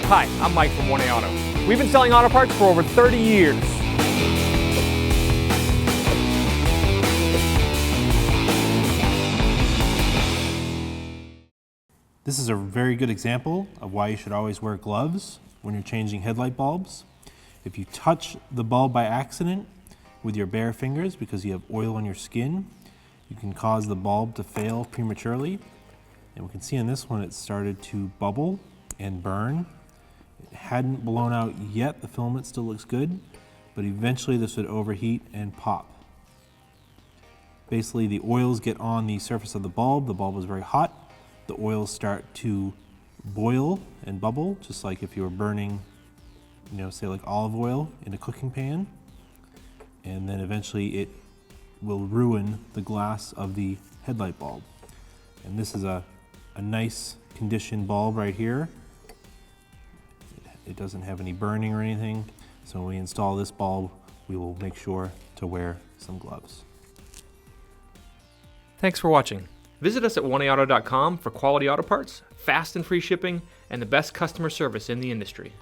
Hi, I'm Mike from 1A Auto. We've been selling auto parts for over 30 years. This is a very good example of why you should always wear gloves when you're changing headlight bulbs. If you touch the bulb by accident with your bare fingers because you have oil on your skin, you can cause the bulb to fail prematurely. And we can see in this one it started to bubble and burn. It hadn't blown out yet, the filament still looks good, but eventually this would overheat and pop. Basically the oils get on the surface of the bulb is very hot, the oils start to boil and bubble, just like if you were burning, say like olive oil in a cooking pan, and then eventually it will ruin the glass of the headlight bulb. And this is a nice conditioned bulb right here. It doesn't have any burning or anything, so when we install this bulb, we will make sure to wear some gloves. Thanks for watching. Visit us at 1AAuto.com for quality auto parts, fast and free shipping, and the best customer service in the industry.